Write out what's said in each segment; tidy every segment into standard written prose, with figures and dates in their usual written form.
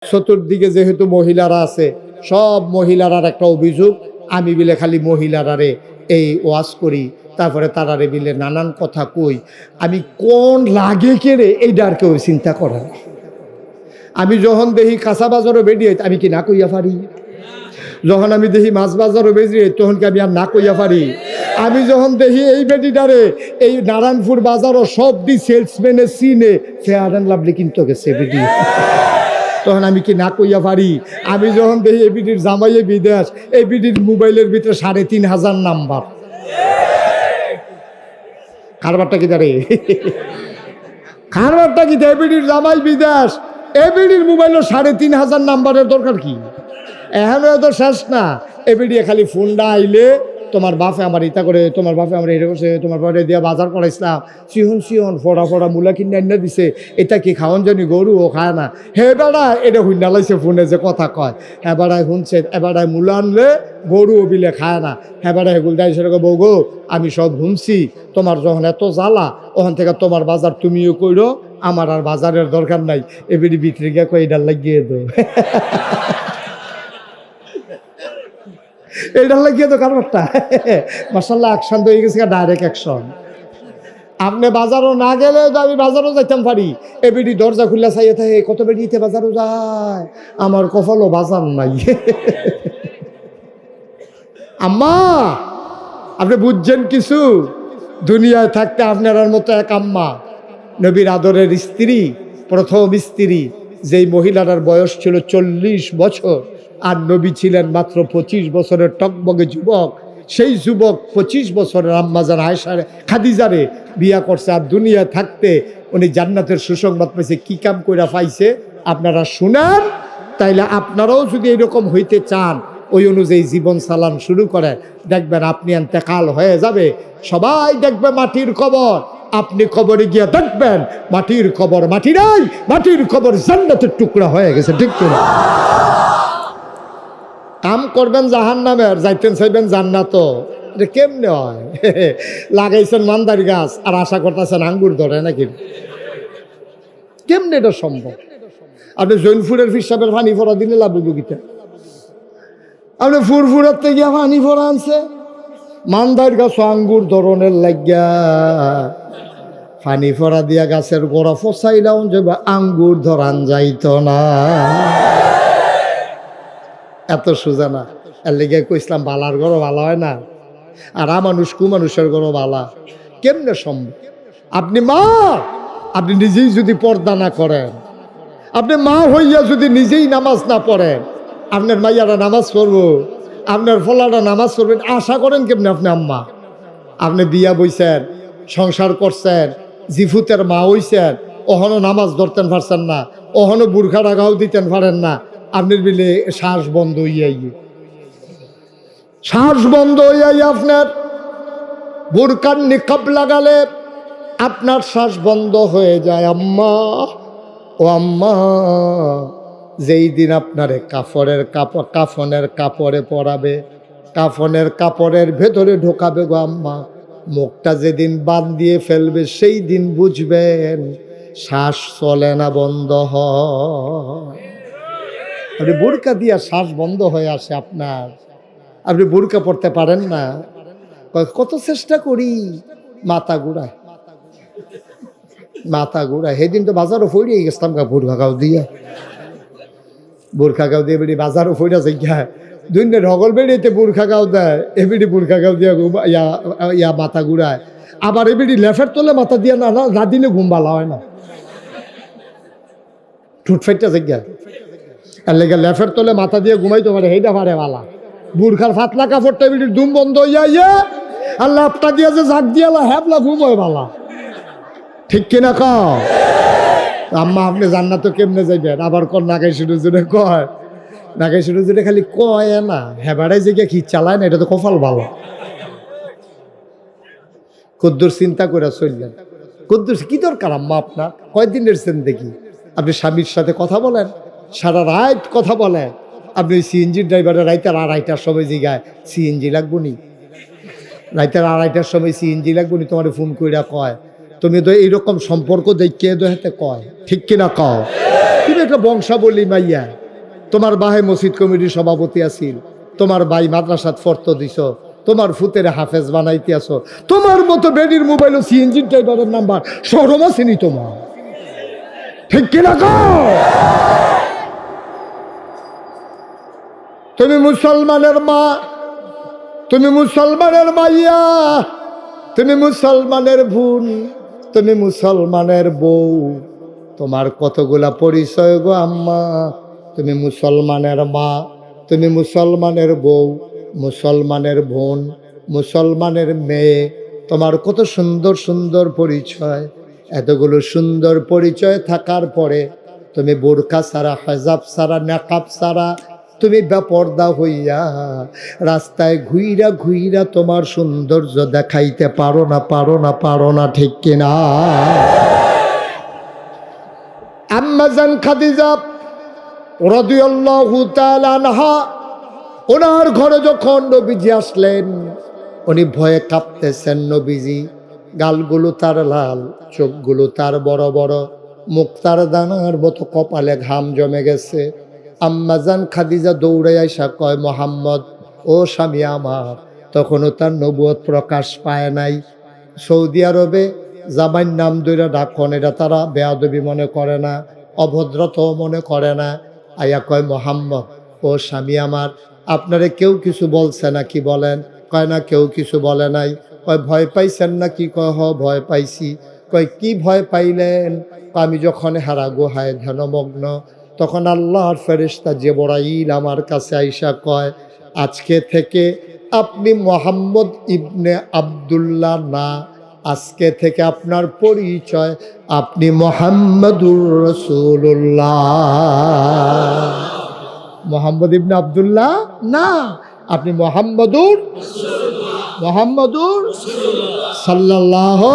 চতুর্দিকে যেহেতু মহিলারা আছে, সব মহিলারার একটা অভিযোগ, আমি বিলে খালি মহিলারারে এই ওয়াজ করি, তারপরে তারারে বিলে নানান কথা কই। আমি কোন লাগে কেড়ে এইটার কেউ চিন্তা করে না। আমি যখন দেখি কাঁচা বাজারও বেরিয়ে আমি কি না কইয়া পারি? যখন আমি দেখি মাছ বাজারও বেরিয়ে তখন কি আমি আর না কইয়া পারি? আমি যখন দেখি এই বেটিটারে এই নারায়ণপুর বাজারও সব দি সেলসম্যানের সিনে ফেয়ার অ্যান্ড লাভলি কিনতে গেছে বেটি, তখন আমি কি না কইয়া পারি? আমি যখন দেখি এই বিটির জামাইয়ে বিদেশ, এই বিটির মোবাইলের ভিতরে ৩,৫০০ নাম্বার, কারবারটা কি দাঁড়ে? কারবারটা কি? এই বিটির জামাই বিদেশ, এই বিটির মোবাইলের ৩,৫০০ নাম্বারের দরকার কি? এখন তো শেষ না, এই বিটিয়ে খালি ফোনটা আইলে তোমার বাপে আমার ইতা করে, তোমার বাপে আমার এটা করছে, তোমার বাপে দিয়া বাজার করাইছিলাম, সিহন ফোড়া ফোড়া মূলা কিনে আইনা দিছে, এটা কি খাওয়ান জানি, গরু ও খায় না। হে বেড়া এটা হুইনা লাইছে ফোনে যে কথা কয়, হ্যাঁ বেড়ায় শুনছে, এবারায় মূলা আনলে গরু ও বিলে খায় না। হ্যাঁ বেড়া হেগুল দায় সেরকম বউ গো, আমি সব শুনছি, তোমার যখন এত জ্বালা ওখান থেকে তোমার বাজার তুমিও কইরো, আমার আর বাজারের দরকার নাই। এবিডি বিক্রি গিয়ে কই এটা লাগিয়ে দো, এটা লাগিয়ে তো কারবারটা। মাশাআল্লাহ অ্যাকশন হয়ে গেছে, ডাইরেক্ট অ্যাকশন। আপনি বাজারও না গেলে আমি বাজারও যাইতাম পারি। এবিডি দরজা খুললা চাইয়ে থাকে, কত বেরিয়েতে বাজারও যায়, আমার কপালও বাজার নাই। আম্মা আপনি বুঝছেন কিছু? দুনিয়ায় থাকতে আপনার মতো এক আম্মা, নবীর আদরের স্ত্রী, প্রথম স্ত্রী, যেই মহিলাটার বয়স ছিল 40 বছর, আর নবী ছিলেন মাত্র 25 বছরের টকবগে যুবক। সেই যুবক 25 বছরের আম্মাজান আয়েশা খাদিজারে বিয়া করছে, আর দুনিয়া থাকতে উনি জান্নাতের সুসংবাদ পাইছে। কি কাম কইরা পাইছে আপনারা শুনেন, তাইলে আপনারাও যদি এরকম হইতে চান, ওই অনুযায়ী জীবন চালান শুরু করেন, দেখবেন আপনি ইন্তেকাল হয়ে যাবে, সবাই দেখবে মাটির কবর, আপনি কবরে গিয়ে দেখবেন মাটির কবর মাটি নাই, মাটির কবর জান্নাতের টুকরা হয়ে গেছে। ঠিক তো? কাম করবেন জাহান্নামের, যাইতেন চাইবেন জান্নাত, এটা কেমনে হয়? লাগাইছেন মান্দার গাছ আর আশা করতেছেন আঙ্গুর ধরে নাকি? কেমনে এটা সম্ভব? আপনি জৈনপুরের ফিসাবের পানি ফোড়া দিলে লাভ গীতা, আপনি ফুরফুরার থেকে পানি ফোড়া আনছে, মান্দার গাছ আঙ্গুর ধরনের লাগিয়া পানি ফোড়া দিয়া গাছের গোড়া ফসাইলাম যে আঙ্গুর ধরান যাইত না। এত সোজা না। এর লেগে কইসলাম বালার গড় ভালো হয় না, আর মানুষ কুমানুষের গড় বালা। কেমনে সম্ভব? আপনি মা, আপনি নিজেই যদি পর্দা না করেন, আপনি মা হইয়া যদি নিজেই নামাজ না পড়েন, আপনার মাইয়ারা নামাজ পড়বো, আপনার ফলারা নামাজ পড়বেন আশা করেন কেমনে? আপনি আম্মা, আপনি বিয়া বইছেন, সংসার করছেন, জিফুতের মা হইছেন, ওহনো নামাজ ধরতেন পারছেন না, ওহনো বুরখা ডাগাও দিতেন পারেন না, আপনার বিলে শ্বাস বন্ধ হইয়াই, শ্বাস বন্ধ হইয়াই, আপনার বুরকার নিকাব লাগালে আপনার শ্বাস বন্ধ হয়ে যায়। আম্মা ও আম্মা, যেই দিন আপনারে কাফনের কাপড়ে পরাবে, কাফনের কাপড়ের ভেতরে ঢোকাবে গো আম্মা, মুখটা যেদিন বাদ দিয়ে ফেলবে সেই দিন বুঝবেন শ্বাস চলে না, বন্ধ হয়। আপনি বোরকা দিয়া শ্বাস বন্ধ হয়ে আসে আপনার, আপনি বোরকা পড়তে পারেন না। কত চেষ্টা করি, মাথা ঘুরায়, মাথা ঘুরায়। সেদিন তো বাজারও ফইরিয়ে গেছিলাম বোরখা গাও দিয়ে, বোরখা গাও দিয়ে বেড়ি বাজারও ফইরা যাই, দুইটা ঢগল বেড়িয়েতে বোরখা গাও দেয়, এবিডি বোরখা গাও দিয়া ইয়া মাথা ঘুরায়। আবার এবিডি লেফের তোলে মাথা দিয়া না দিলে ঘুম ভালো হয় না, ঠুট ফাইটা যাই। আর লেগে লেফের তোলে মাথা দিয়ে ঘুমাইতে পারে, সেইটা পারে বালা। বুরখার ফাতলা কাপড়টা বিটির দুম বন্ধ হইয়া আর লাপটা দিয়ে যে জাগ দিয়ে হ্যাবলা ঘুম হয় বালা। ঠিক কিনা কও? আম্মা আপনি জান্নাত কেমনে যাইবেন? আবার কর নাগাই শুরু জুড়ে কয়, নাগাই শুরু জুড়ে খালি কয় না, হেবাড়াই যে কি চালায় না, এটা তো কপাল ভালো। কদ্দুর চিন্তা করে চললেন, কদ্দুর কি দরকার আম্মা আপনার? কয়দিন এসছেন দেখি, আপনি স্বামীর সাথে কথা বলেন, সারা রাত কথা বলেন। আপনি সিএনজির ড্রাইভারের রাইতের 2:30টার সময় জিগায় সিএনজি লাগবো নি, রাইতের 2:30টার সময় সিএনজি লাগবো নি, তোমার ফোন কইরা কয় তুমি তো এইরকম সম্পর্ক দেখিয়ে দেখাতে কয়, ঠিক কিনা কও? তুমি একটা বংশাবলী মাইয়া, তোমার বাহে মসজিদ কমিটির সভাপতি আছিল, তোমার ভাই মাদ্রাসাত ফর্ত দিছ, তোমার ফুতের হাফেজ বানাইতে আসো, তোমার মতো বেডির মোবাইল সিএনজি ড্রাইভারের নাম্বার শরম আসেনি তোমার, ঠিক কিনা কও? তুমি মুসলমানের মা, তুমি মুসলমানের মাইয়া, তুমি মুসলমানের বোন, তুমি মুসলমানের বউ, তোমার কতগুলা পরিচয় গো আম্মা। তুমি মুসলমানের মা, তুমি মুসলমানের বউ, মুসলমানের বোন, মুসলমানের মেয়ে, তোমার কত সুন্দর সুন্দর পরিচয়। এতগুলো সুন্দর পরিচয় থাকার পরে তুমি বোরকা ছাড়া, হেজাব ছাড়া, নেকাব ছাড়া তুমি বেপর্দা হইয়া রাস্তায় ঘুইরা ঘুইরা তোমার সৌন্দর্য দেখাইতে পারো না, পারো না, পারো না, ঠিক কিনা? আম্মা জান খাদিজা রাদিয়াল্লাহু তাআলা আনহা, ওনার ঘরে যখন নবীজি আসলেন, উনি ভয়ে কাঁপতেছেন। নবীজি গালগুলো তার লাল, চোখগুলো তার বড় বড়, মুখ তার দানার মতো, কপালে ঘাম জমে গেছে। আম্মাজান খাদিজা দৌড়ে আইসা কয়, মোহাম্মদ, ও স্বামী আমার। তখনও তার নবুয়ত প্রকাশ পায় নাই। সৌদি আরবে জামাইর নাম ধইরা ডাকন, এটা তারা বেয়াদবি মনে করে না, অভদ্রতাও মনে করে না। আয়া কয়, মোহাম্মদ, ও স্বামী আমার, আপনারে কেউ কিছু বলছে না কি? বলেন। কয়, না, কেউ কিছু বলে নাই। কয়, ভয় পাইছেন না কি? কয়, হ, ভয় পাইছি। কয়, কি ভয় পাইলেন? আমি যখন হারা গুহায় ধ্যানমগ্ন, তখন আল্লাহর ফেরেশতা জিবরাইল আমার কাছে আইসা কয়, আজকে থেকে আপনি মোহাম্মদ ইবনে আব্দুল্লাহ না, আজকে থেকে আপনার পরিচয় আপনি মুহাম্মাদুর রাসূলুল্লাহ। মোহাম্মদ ইবনে আব্দুল্লাহ না, আপনি মোহাম্মদুর সাল্লাল্লাহু।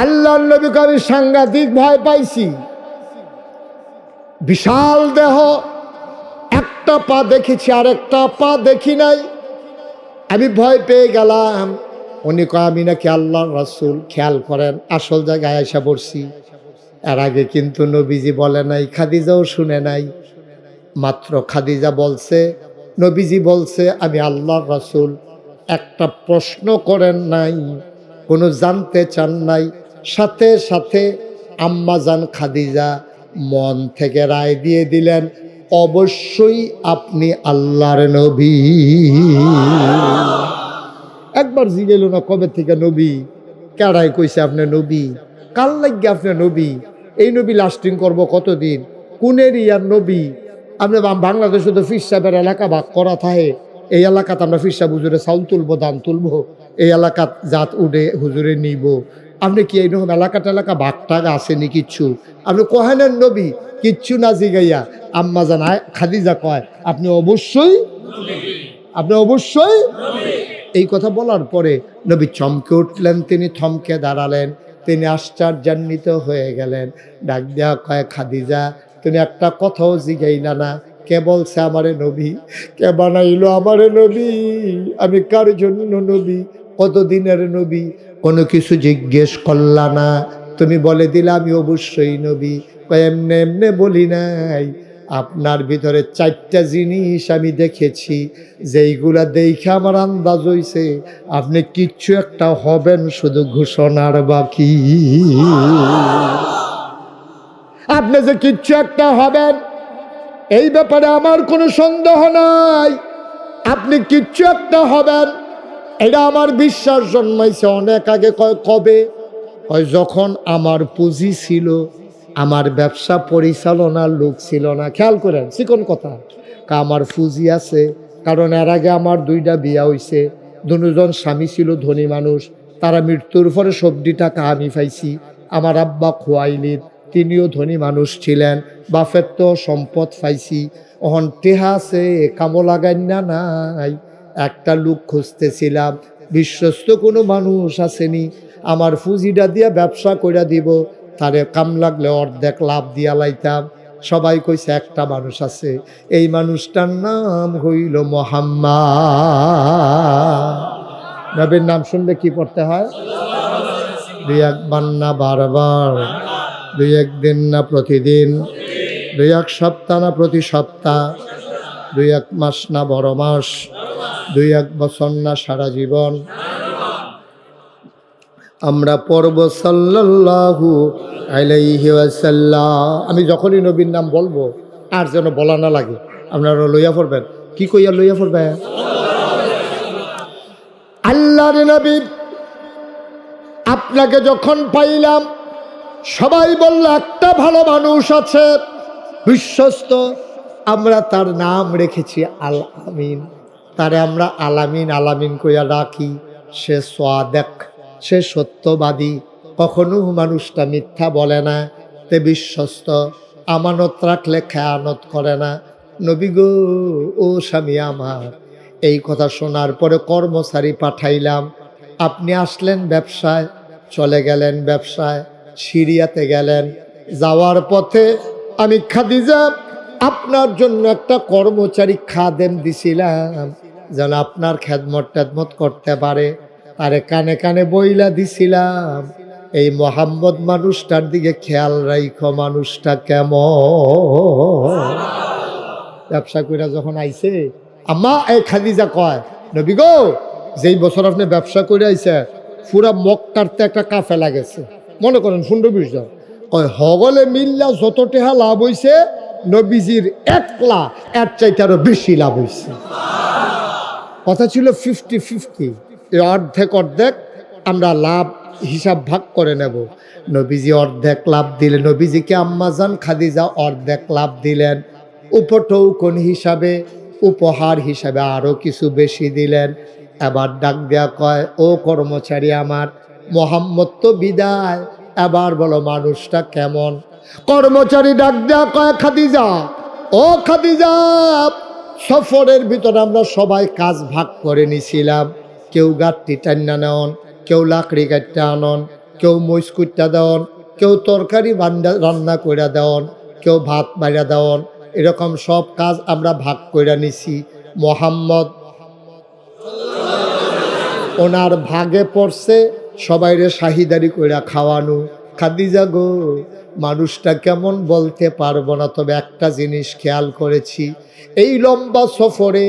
আল্লাহর নবীকে আমি সাংঘাতিক ভয় পাইছি। বিশাল দেহ, একটা পা দেখেছি, আর একটা পা দেখি নাই। আমি ভয় পেয়ে গেলাম। উনি কয়, আমি নাকি আল্লাহর রাসূল। খেয়াল করেন, আসল জায়গায় আইসা পড়ছি। এর আগে কিন্তু নবীজি বলে নাই, খাদিজাও শুনে নাই। মাত্র খাদিজা বলছে, নবীজি বলছে আমি আল্লাহর রাসূল। একটা প্রশ্ন করেন নাই, কোনো জানতে চান নাই। সাথে সাথে আম্মা জান খাদিজা মন থেকে রায় দিয়ে দিলেন, অবশ্যই আপনি আল্লাহর নবী। একবার জিগেল না, কবে থেকে নবী? কেডাই কইছে আপনি নবী? কাল লাগিয়ে আপনি নবী? এই নবী লাস্টিং করবো কতদিন? কোন এরিয়ার নবী আপনি? বাংলাদেশে তো ফির সাহেবের এলাকা ভাগ করা থাকে। এই এলাকাতে আমরা ফির সাহেব হুজুরে চাউল তুলবো, দান তুলবো, এই এলাকাত জাত উঠে হুজুরে নিব। আপনি কি এইরকম এলাকা ভাগ টাগ আসেনি কিচ্ছু? আপনি কোহেনের নবী কিচ্ছু না জিগাইয়া আম্মা জানায় খাদিজা কয়, আপনি অবশ্যই, আপনি অবশ্যই। এই কথা বলার পরে নবী চমকে উঠলেন, তিনি থমকে দাঁড়ালেন, তিনি আশ্চর্যান্বিত হয়ে গেলেন। ডাক দেয়া কয়, খাদিজা, তুমি একটা কথাও জিগাইলা না, কে বলছে আমারে নবী? কে বানাইলো আমারে নবী? আমি কার জন্য নবী? কতদিনের নবী? কোনো কিছু জিজ্ঞেস করলা না, তুমি বলে দিলে আমি অবশ্যই নবী। কয়, এমনে এমনে বলি নাই, আপনার ভিতরে 4টা জিনিস আমি দেখেছি, যেইগুলা দেখে আমার আন্দাজ হইছে আপনি কিচ্ছু একটা হবেন, শুধু ঘোষণার বাকি। আপনি যে কিচ্ছু একটা হবেন, এই ব্যাপারে আমার কোনো সন্দেহ নাই। আপনি কিচ্ছু একটা হবেন, এটা আমার বিশ্বাস জন্মাইছে অনেক আগে। কয়, কবে? কয়, যখন আমার পুঁজি ছিল, আমার ব্যবসা পরিচালনার লোক ছিল না। খেয়াল করেন, চিকন কথা। আমার পুঁজি আছে, কারণ এর আগে আমার 2টা বিয়া হইছে, দুজন স্বামী ছিল ধনী মানুষ, তারা মৃত্যুর পরে সবজি টাকা আমি পাইছি। আমার আব্বা খোয়াইলিদ, তিনিও ধনী মানুষ ছিলেন, বাফের তো সম্পদ পাইছি। অহন টেহা আছে, কামো লাগাই না নাই। একটা লোক খুঁজতেছিলাম, বিশ্বস্ত কোনো মানুষ আসেনি, আমার পুঁজিটা দিয়া ব্যবসা কইরা দিব, তারে কাম লাগলে অর্ধেক লাভ দিয়া লাইতাম। সবাই কইছে একটা মানুষ আছে, এই মানুষটার নাম হইল মুহাম্মদ। নবীর নাম শুনলে কি পড়তে হয়? দুই একবার না বারবার, দুই একদিন না প্রতিদিন, দুই এক সপ্তাহ না প্রতি সপ্তাহ, দুই এক মাস না বড় মাস, দুই এক বছর না সারা জীবন আমরা পড়ব সাল্লাল্লাহু আলাইহি ওয়াসাল্লাম। আমি যখনই নবীর নাম বলবো আর যেন বলা না লাগে, আপনারা লইয়া পড়বেন। কি কইয়া লইয়া পড়বেন? আল্লাহর নবী, আপনাকে যখন পাইলাম সবাই বলল একটা ভালো মানুষ আছে বিশ্বস্ত, আমরা তার নাম রেখেছি আল আমিন। তারে আমরা আলামিন আলামিন কইয়া ডাকি। সে সাদেক, সে সত্যবাদী, কখনো মানুষটা মিথ্যা বলে না, তে বিশ্বস্ত, আমানত রাখলে খেয়ানত করে না। নবী গো, ও স্বামী আমার, এই কথা শোনার পরে কর্মচারী পাঠাইলাম, আপনি আসলেন ব্যবসায়, চলে গেলেন ব্যবসায়, সিরিয়াতে গেলেন। যাওয়ার পথে আমি খাদিজা আপনার জন্য একটা কর্মচারী খাদেম দিছিলাম, যেন আপনার খেদমত টেদমত করতে পারে। আরে কানে কানে বইলা দিছিলাম, এই মোহাম্মদ মানুষটার দিকে খেয়াল রাখো, মানুষটা কেমন। ব্যবসা কইরা যখন আইছে, আম্মা এই খাদিজা কয়, নবী গো, যেই বছর আপনি ব্যবসা করে আইছে পুরা মক্কারতে একটা কাফেলা গেছে, মনে করেন 15-20 জন, কয় হগলে মিল্লা যত টেহা লাভ হইছে নবীজির 1 লাখ এর চাইতে আরো বেশি লাভ হইছে। কথা ছিল 50-50, অর্ধেক অর্ধেক আমরা লাভ হিসাব ভাগ করে নেব। নবীজি অর্ধেক লাভ দিলেন, নবীজিকে আম্মাজান খাদিজা অর্ধেক লাভ দিলেন, উপটৌকন হিসাবে, উপহার হিসাবে আরো কিছু বেশি দিলেন। এবার ডাক দেয়া কয়, ও কর্মচারী আমার, মোহাম্মদ তো বিদায়, এবার বলো মানুষটা কেমন। কর্মচারী ডাক দেয়া কয়, খাদিজা, ও খাদিজা, সফরের ভিতরে আমরা সবাই কাজ ভাগ করে নিছিলাম। কেউ গাঁটটি টান্না নেওন, কেউ লাকড়ি কাটতে আনন, কেউ মহিষ কুটটা দেওয়ন, কেউ তরকারি রান্না করে দেওয়ন, কেউ ভাত বাইরা দেওয়ন, এরকম সব কাজ আমরা ভাগ করে নিছি। মোহাম্মদ ওনার ভাগে পড়ছে সবাইরে শাহিদারি কইরা খাওয়ানো। খাদিজা গো, মানুষটা কেমন বলতে পারবো না, তবে একটা জিনিস খেয়াল করেছি, এই লম্বা সফরে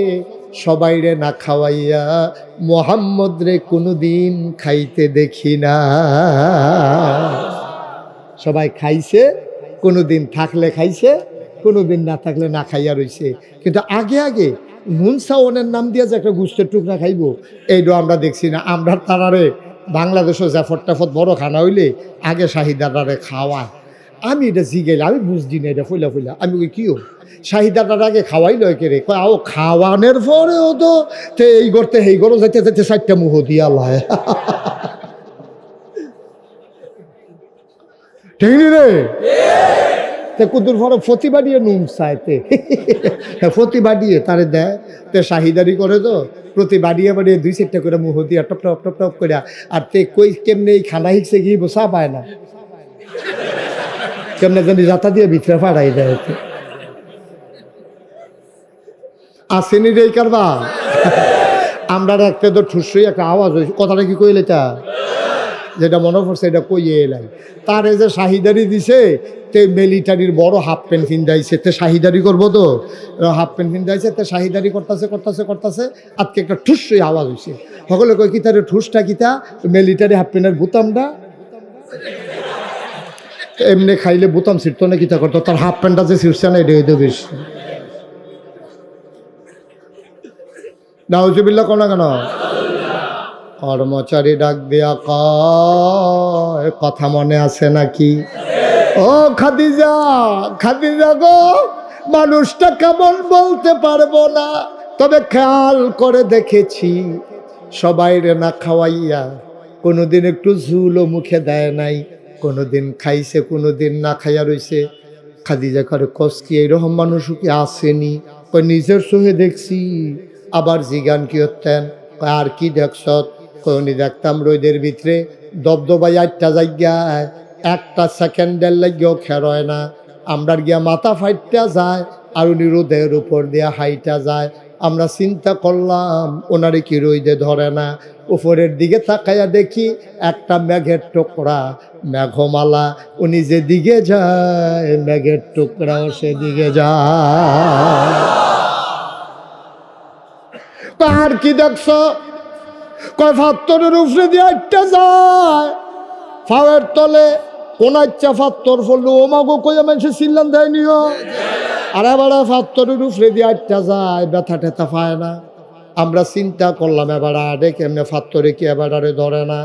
সবাইরে না খাওয়াইয়া মোহাম্মদ রে কোনোদিন খাইতে দেখি না। সবাই খাইছে, কোনোদিন থাকলে খাইছে, কোনোদিন না থাকলে না খাইয়া রইছে। কিন্তু আগে আগে নুনসাওনের নাম দিয়ে যে একটা গুস্তের টুকরা খাইব, এইটা আমরা দেখছি না। আমরা তারারে বাংলাদেশও জাফর টাফত বড় খানা হইলে আগে শাহিদারে খাওয়ায়। আমি এটা জিগেলে আমি বুঝছি না, এটা ফইলা ফইলা আমি ওই কিও শাহিদার আগে খাওয়াই লয় কে রে, কয় আও খাওয়ানোর পরেও তো এই করতে এই করো যাইতে যাইতে 4টা মুহ দিয়া লয়। ঠিক রে, কুতুর ফর প্রতিবাদিয়ে নুন চাইতে প্রতিবাদিয়ে তারে দেয়, তে শাহিদারি করে তো প্রতিবাদিয়ে বাড়িয়ে 2-4টা করে মুহ দিয়া টপ টপ টপ টপ করে। আর তে কই কেমনে এই খানা হিকছে গিয়ে বসা পায় না, কেমনে জানি যাতা দিয়ে ভিতরে ফাড়াই দেয়। আসেনি রে কারবা আমরা একটা তো ঠুসই একটা আওয়াজ হয়েছে, কথাটা কি কইলে তা যেটা মনে পড়ছে এটা কইয়ে এলাই। তারে যে শাহিদারি দিছে, তে মিলিটারির বড় হাফ প্যান্ট কিনদাইছে, তে শাহিদারি করবো তো হাফ প্যান্ট কিনদাইছে, তে শাহিদারি করতেছে করতেছে করতেছে, আজকে একটা ঠুসই আওয়াজ হয়েছে। সকলে কই কি তার ঠুসটা কিতা, মিলিটারি হাফ প্যান্টের বোতামটা এমনি খাইলে বোতাম ছিটতো না, কিতা করতো, তার হাফ প্যান্টটা যে ছিটছে না, এটা হইতে বেশি। নাউজুবিল্লাহ কোন কেন? কর্মচারী ডাক দিয়া কয়, কথা মনে আছে নাকি? ও খাদিজা, খাদিজা গো, মানুষটা কেমন বলতে পারবো না, তবে খেয়াল করে দেখেছি সবাইরে না খাওয়াইয়া কোনোদিন একটু ঝুলও মুখে দেয় নাই, কোনোদিন খাইছে কোনোদিন না খাইয়া রইছে। খাদিজা করে কসকি এইরকম মানুষও কি আসেনি? কই নিজের চোখে দেখছি। আবার জিগান কি হতেন? আর কি দেখছ? উনি দেখতাম রোদের ভিতরে দবদবাই 8টা জায়গায় 1টা সেকেন্ডের লাগেও খেরোয় না, আমরা গিয়া মাথা ফাইটটা যায় আর উনি রোদের উপর দিয়া হাইটা যায়। আমরা চিন্তা করলাম ওনারে কি রোদে ধরে না, উপরের দিকে তাকাইয়া দেখি একটা মেঘের টুকরা, মেঘমালা। উনি যেদিকে যায় মেঘের টুকরাও সেদিকে যায়। আর কি দেখছ? কয় ফাত্তরের উপরে দিয়ে একটা যায়, ফাওয়ের তলে কোন ইচ্ছা ফাত্তর ফললো ও মাগো কই মানুষের চিল্লান দেয়নিও। আর এবার ফাত্তরের উপরে দিয়ে একটা যায়, ব্যথা টেথা পায় না। আমরা চিন্তা করলাম এবার আরে কেমনে ফাত্তরে কি এবার আরে ধরে না।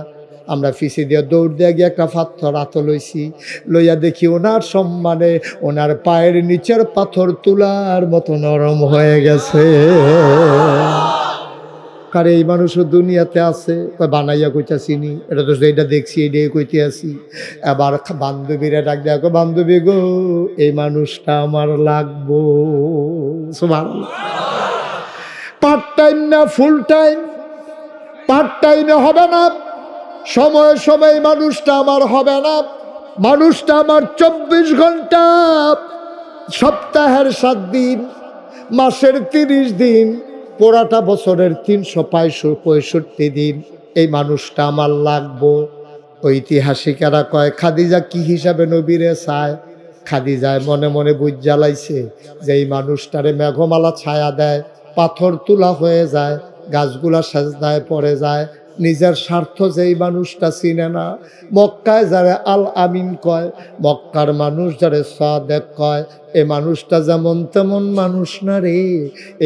আমরা ফিসি দিয়ে দৌড় দিয়ে গিয়ে একটা পাথর হাতে লইছি, লইয়া দেখি ওনার সম্মানে ওনার পায়ের নিচের পাথর তুলার মতো নরম হয়ে গেছে। কারে এই মানুষও দুনিয়াতে আছে, বানাইয়া কইতাছিনি, এটা তো এইটা দেখছি এটাই কইতে আছি। এবার বান্ধবীরা ডাক দেখো, বান্ধবী গো এই মানুষটা আমার লাগবো। পার্ট টাইম না ফুল টাইম, পার্ট টাইমে হবে না, সময়ে সময়ে মানুষটা আমার হবে না। মানুষটা আমার 24 ঘন্টা, সপ্তাহের 7 দিন, মাসের 30 দিন, পুরাটা বছরের 365 দিন এই মানুষটা আমার লাগবো। ঐতিহাসিকেরা কয় খাদিজা কি হিসাবে নবীরে চায়? খাদিজায় মনে মনে বুঝ জ্বালাইছে যে এই মানুষটারে মেঘমালা ছায়া দেয়, পাথর তুলা হয়ে যায়, গাছগুলা সাজদায় পড়ে যায়। নিজের স্বার্থ যেই মানুষটা চিনে না, মক্কায় যারা আল আমিন কয়, মক্কার মানুষ যারা সাদেক কয়, এই মানুষটা যেমন তেমন মানুষ না রে।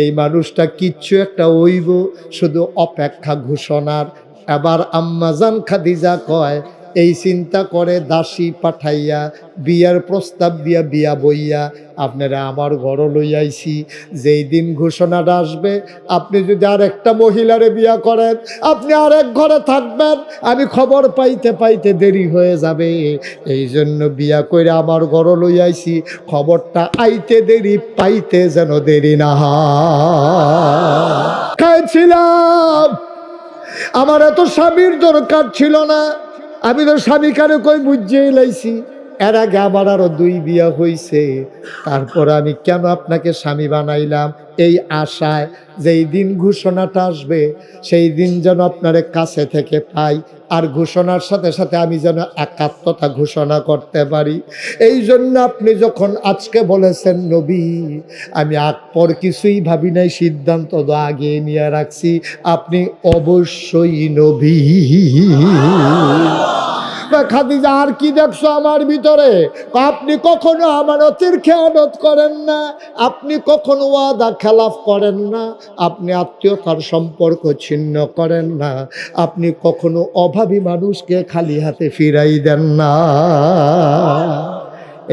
এই মানুষটা কিচ্ছু একটা হইব, শুধু অপেক্ষা ঘোষণার। এবার আম্মাজান খাদিজা কয়, এই চিন্তা করে দাসী পাঠাইয়া বিয়ার প্রস্তাব দিয়া বিয়া বইয়া আপনারা আমার ঘর লইয়াইছি। যেই দিন ঘোষণাটা আসবে, আপনি যদি আর একটা মহিলারে বিয়া করেন, আপনি আরেক ঘরে থাকবেন, আমি খবর পাইতে পাইতে দেরি হয়ে যাবে। এই জন্য বিয়া করে আমার ঘর লইয়াইছি, খবরটা আইতে দেরি পাইতে যেন দেরি না হয়। খাইছিলাম, আমার এত স্বামীর দরকার ছিল না, আমি তো স্বামী কারে কই বুঝিয়ে লাইছি। এর আগে আমার আরো 2 বিয়া হয়েছে, তারপর আমি কেন আপনাকে স্বামী বানাইলাম? এই আশায় যেই দিন ঘোষণাটা আসবে সেই দিন যেন আপনার কাছে থেকে পাই, আর ঘোষণার সাথে সাথে আমি যেন একাত্মতা ঘোষণা করতে পারি। এই জন্য আপনি যখন আজকে বলেছেন নবী, আমি আগ পর কিছুই ভাবি নাই, সিদ্ধান্ত তো আগে নিয়ে রাখছি, আপনি অবশ্যই নবী। খাদিজা আর কি দেখছো আমার ভিতরে? আপনি কখনো আমানতের খেয়ানত করেন না, আপনি কখনো ওয়াদা খেলাফ করেন না, আপনি আত্মীয়তার সম্পর্ক ছিন্ন করেন না, আপনি কখনো অভাবী মানুষকে খালি হাতে ফিরাই দেন না।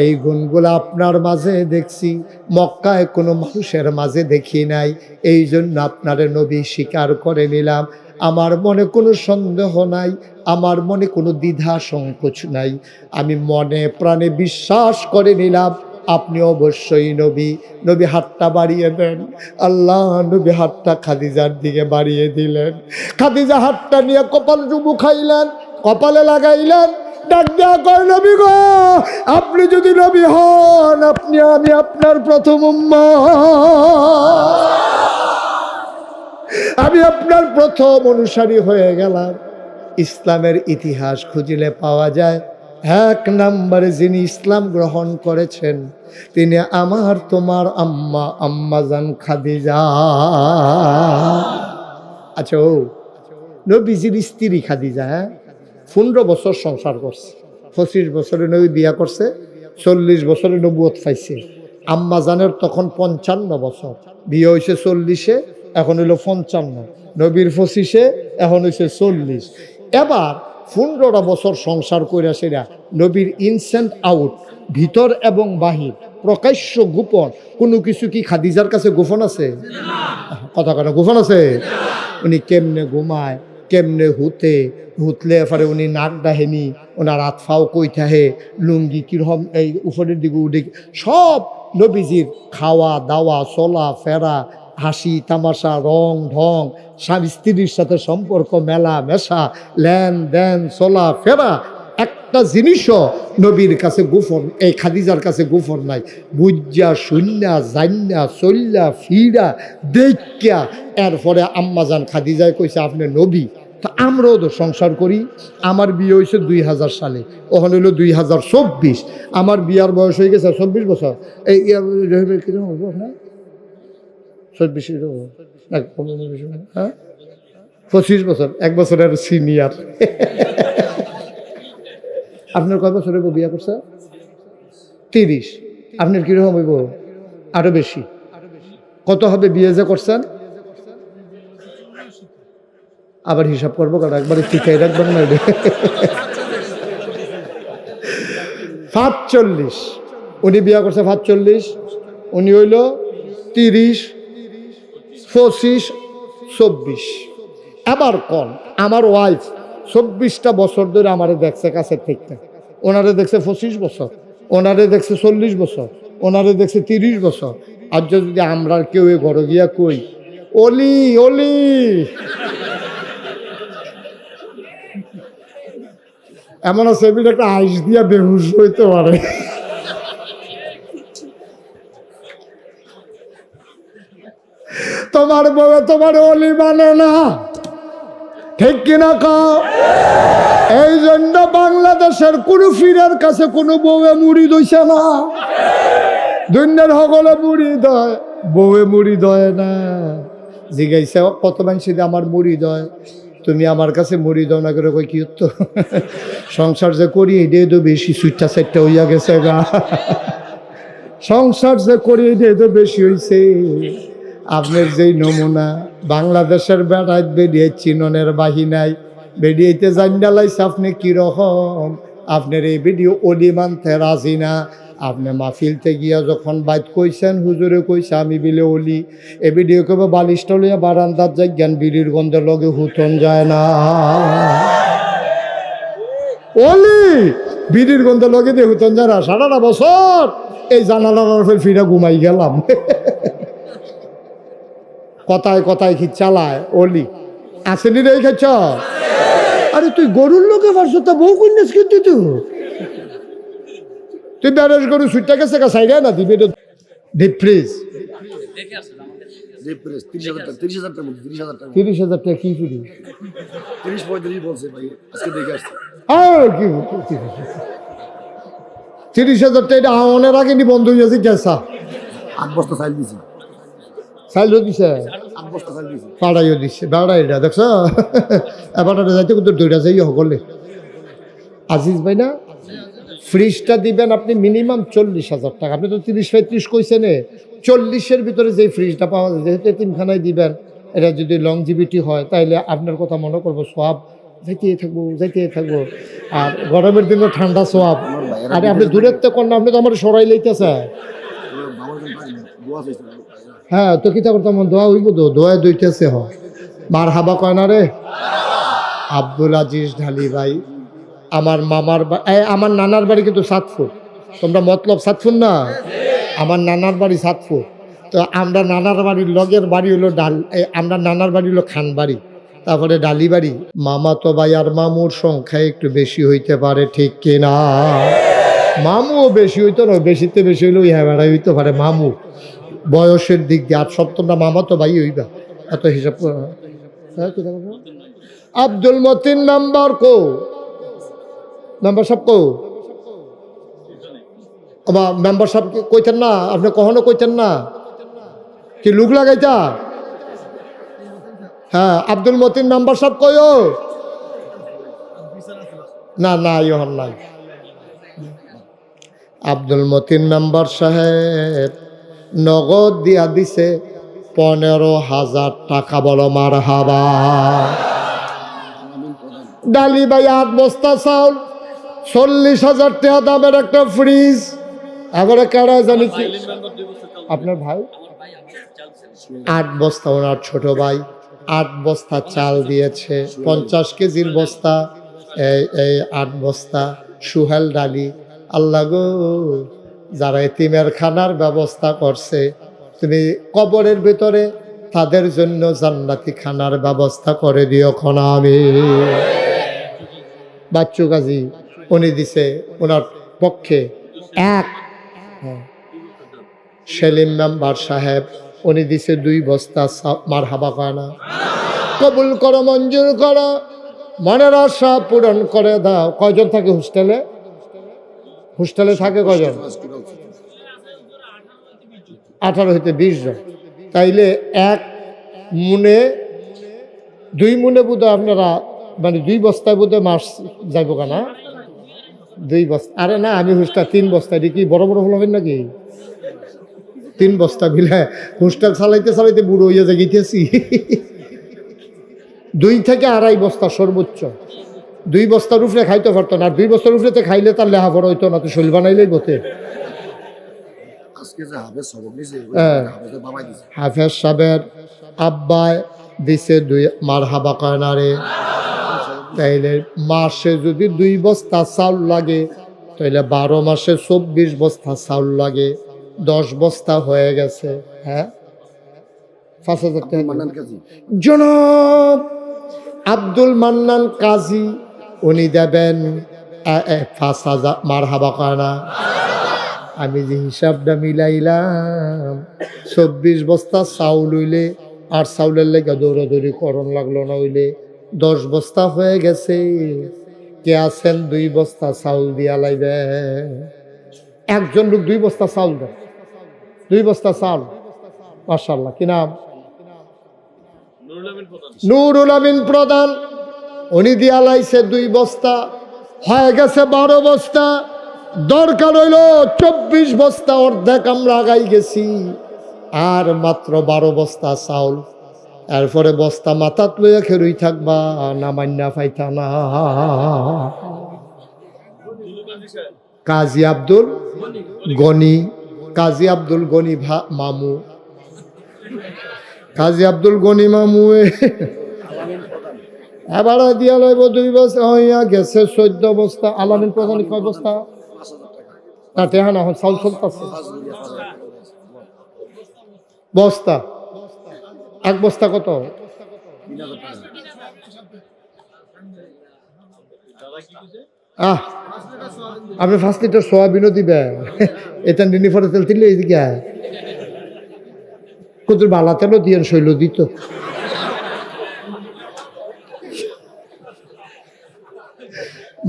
এই গুণগুলো আপনার মাঝে দেখছি, মক্কায় কোনো মানুষের মাঝে দেখি নাই। এই জন্য আপনারে নবী স্বীকার করে নিলাম। আমার মনে কোনো সন্দেহ নাই, আমার মনে কোনো দ্বিধা সংকোচ নাই, আমি মনে প্রাণে বিশ্বাস করে নিলাম আপনি অবশ্যই নবী। নবী হাতটা বাড়িয়ে দেন, আল্লাহ নবী হাতটা খাদিজার দিকে বাড়িয়ে দিলেন। খাদিজা হাতটা নিয়ে কপাল চুমু খাইলেন, কপালে লাগাইলেন, ডাক দেয়া কয়, নবী গো আপনি যদি নবী হন, আপনি আমি আপনার প্রথম উম্মত, আমি আপনার প্রথম অনুসারী হয়ে গেলাম। ইসলামের ইতিহাস খুঁজলে পাওয়া যায়, 1 নম্বরে যিনি ইসলাম গ্রহণ করেছেন তিনি আমার তোমার আম্মা, আম্মাজান খাদিজা। আচ্ছা, ও নবীজির স্ত্রী খাদিজা, 15 বছর সংসার করছে, 25 বছরে নবী বিয়া করছে, 40 বছরে নবুয়ত পাইছে। আম্মাজানের তখন 55 বছর, বিয়ে হয়েছে 40-এ, এখন হইল 55, নবীর 25-এ, এখন হয়েছে 40। এবার 15টা বছর সংসার কইরা সেরা নবীর ইনসেন্ট আউট, ভিতর এবং বাহির, প্রকাশ্য গোপন, কোনো কিছু কি খাদিজার কাছে গোপন আছে? কথা কথা গোপন আছে? উনি কেমনে ঘুমায়, কেমনে হুতলে এফারে উনি নাক ডাহেনি, ওনার হাত ফাও কই থাহে, লুঙ্গি কিরকম এই উপরের দিকে উঠে, সব নবীজির খাওয়া দাওয়া, চলা ফেরা, হাসি তামাশা, রং ঢং, স্বামী স্ত্রীর সাথে সম্পর্ক, মেলা মেশা, লেনদেন, চলা ফেরা, একটা জিনিসও নবীর কাছে গোপন, এই খাদিজার কাছে গোপন নাই। বুঝা শূন্যা জান্যা চল্যা ফিরা দেখা, এরপরে আম্মাজান খাদিজায় কইছে আপনি নবী, তো আমরাও তো সংসার করি। আমার বিয়ে হয়েছে 2000 সালে, ওখানে হলো 2024। আমার বিয়ার বয়স হয়ে গেছে 24 বছর। এই কিরকম হবো আপনার 24 হ্যাঁ 25 বছর, 1 বছরের সিনিয়র। আপনার কয় বছর হইব বিয়া করছে? 30। আপনার কিরকম হইব? আরো বেশি। কত হবে বিয়ে যে করছেন? আবার হিসাব করবো কারণ একবারে ঠিকাই রাখবেন না। 45 উনি বিয়া করছে 45, উনি হইল 30, 25, 24। আবার কন আমার ওয়াইফ 24টা বছর ধরে আমারে দেখছে কাছের থেকে, ওনারে দেখছে 25 বছর, ওনারে দেখছে 40 বছর, ওনারে দেখছে 30 বছর। আর যদি আমরা কেউ ঘরে গিয়া কই অলি অলি, এমন আছে একটা আইস দিয়া বেহুশ হইতে পারে। তোমার বউ তোমার অলি মানে না, ঠিক কিনা কও? এই জন্য বাংলাদেশের কোনো ফিরার কাছে কোনো বউয়ে মুড়ি দইছে না। দুনিয়ার সকলে মুড়ি দয়, বউয়ে মুড়ি দয় না। জিগাইছে কত মানুষ আমার মুড়ি দয়, তুমি আমার কাছে মুড়ি দাও না করে কই কি তো সংসার যে করি এটাই তো বেশি সুইটটা সাইটটা হইয়া গেছে গা। সংসার যে করি এটাই তো বেশি হইছে। আপনার যেই নমুনা বাংলাদেশের বেড়ায় বেরিয়ে চিননের বাহিনায় বেরিয়েতে জানালাইছে আপনি কিরকম। আপনার এই ভিডিও অলি মানতে রাজি না। আপনি মাহফিলতে গিয়া যখন বাইত কইছেন হুজুরে কইছে আমি বিলে অলি, এ ভিডিও কেবল বালিশটা লইয়া বারান্দার যাই জ্ঞান বিড়ির গন্ধের লগে হুতন যায় না। অলি বিড়ির গন্ধের লগে দিয়ে হুতন যায় না। সারাটা বছর এই জানালার ফের ফিরা ঘুমাই গেলাম। কথায় কথায় কি চালায় অলি আসেনি রে খেছ। আরে তুই গরুর লোকে পারছো তা বউ কন্যাস কিন্তু তুই বেড়াস গরু সুইটটা গেছে সাইডে না দিবি ডিপ ফ্রিজ 30,000 টাকা কি ফ্রিজ? 30-35 বলছে ভাই, আজকে দেখে আসছি। 30,000 টাকা আওয়ানের আগে নি বন্ধ হয়ে গেছে গ্যাসা। 8 বস্তা চাল দিছি, চাইলও দিছে, 8 বস্তা চাল দিছি। পাড়াইও দিচ্ছে বেড়া এটা দেখছ। এবার যাইতে কিন্তু দুইটা যাই সকলে। আজিজ ভাই না ফ্রিজটা দিবেন আপনি মিনিমাম 40,000 টাকা। আপনি তো 30-35 কইছেন, 40-এর ভিতরে যে ফ্রিজটা পাওয়া যায় যেহেতু তিনখানায় দিবেন, এটা যদি লংজিভিটি হয় তাহলে আপনার কথা মনে করবো সোয়াব যাইতে থাকবো। আর গরমের দিনে ঠান্ডা সোয়াব। আরে আপনি দূরের তো কন্যা, আপনি তো আমার সরাই লইতেছে। হ্যাঁ তো কিতা করতাম দোয়া হইব তো, দোয়া দইতেছে হ মার হাবা কয় না রে। আব্দুল আজিজ ঢালি ভাই আমার মামার আমার নানার বাড়ি কিন্তু সাতপুর। তোমরা মতলব সাতপুর না? আমার নানার বাড়ি সাতপুর। তো আমরা নানার বাড়ির লগের বাড়ি হলো আমরা নানার বাড়ি হলো খানবাড়ি, তারপরে ডালিবাড়ি। মামা তো ভাই আর মামুর সংখ্যা একটু বেশি হইতে পারে, ঠিক কিনা? মামুও বেশি হইতো না, বেশিতে বেশি হইলেও ইহা বেড়াই হইতে পারে মামু বয়সের দিক দিয়ে। আর সপ্তমটা মামা তো ভাই হইবা, এত হিসাব আব্দুল মতিন নাম্বার কো মেম্বার সাহেব কো মেম্বার সাহেব কইতেন না আপনি, কখনো কইতেন না কি লুক লাগাইতা? হ্যাঁ আব্দুল মতিন মেম্বার সাহেব কইও না না ইহন নাই। আব্দুল মতিন মেম্বার সাহেব নগদ দিয়া দিছে 15,000 টাকা। বলো মার হাবা। ডালি ভাই 8 বস্তা চাউল, 40,000 টাকা দামের একটা ফ্রিজ। এবারে কারা জানি কি আপনার ভাই 8 বস্তা, ওনার ছোট ভাই 8 বস্তা চাল দিয়েছে, 50 কেজির বস্তা, এই 8 বস্তা সুহেল ডালি। আল্লাহ গো, যারা এতিমের খানার ব্যবস্থা করছে তুমি কবরের ভিতরে তাদের জন্য জান্নাতি খানার ব্যবস্থা করে দিও খনা। আমি বাচ্চু কাজী উনি দিছে ওনার পক্ষে এক। সেলিম মেম্বার সাহেব উনি দিছে 2 বস্তা। মার হাবা কয় না? কবুল করো, মঞ্জুর করো, মনের আশা পূরণ করে দাও। কয়জন থাকে হোস্টেলে? হোস্টেলে থাকে কয়জন? 18 হইতে 20 জন। তাইলে এক মুনে 2 মুনে বোধ আপনারা মানে 2 বস্তায় বোধ মাস যাইব না? 2 বস্তা। আরে না, আমি হোস্টেল 3 বস্তা। এটি কি বড় বড় হবেন নাকি? 3 বস্তা মিলে হোস্টেল চালাইতে চালাইতে বুড়ো হইয়া জাগিতেছি। 2 থেকে 2.5 বস্তা সর্বোচ্চ। 2 বস্তার উপরে খাইতে পারতো না। আর 2 বস্তার উপরে খাইলে তার লেহাপড়া হইতো না, তো শৈল বানাইলেই বতে। হাফেজ সাহেবের আব্বায় দিছে 2 মারহাবা কয়নারে। তাইলে মাসে যদি 2 বস্তা চাউল লাগে, তাইলে 12 মাসে 24 বস্তা চাউল লাগে। 10 বস্তা হয়ে গেছে। হ্যাঁ, 5,000 টাকা। জনাব আব্দুল মান্নান কাজী উনি দেবেন 5,000 মারহাবা কয়না। আমি যে হিসাবটা মিলাইলাম, 24 বস্তা চাউল হইলে আর চাউলের লেগে দৌড়াদৌড়ি করণ লাগলো না, হইলে 10 বস্তা হয়ে গেছে। কে আছেন 2 বস্তা চাউল দিয়া লাইবে? একজন লোক 2 বস্তা চাউল দেয়। 2 বস্তা চাউল। মাশাআল্লাহ, কি নাম? নুরুল আমিন প্রধান। উনি দিয়া লাইছে 2 বস্তা, হয়ে গেছে 12 বস্তা। দরকার হইল 24 বস্তা, অর্ধেক আমরা আগাই গেছি। আর মাত্র 12 বস্তা চাউল। এরপরে বস্তা মাথাত লইয়া খেরুই থাকবা, না মান্না পাইতা না। কাজী আব্দুল গনি, কাজী আব্দুল গনি মামু, কাজী আব্দুল গনি মামু এবার দিয়া লইব 2 বস্তা হইয়া গেছে 14 বস্তা। আলামিন প্রধান কয় বস্তা? না টেহা না, চাউল চলতেছে। বস্তা 1 বস্তা কত? আপনি 5 লিটার সোয়াবিনও দিবে। এটা নিনি ফটো তেল দিলে এইদিকে কত বালা তেলও দিয়েন, শৈল দিত।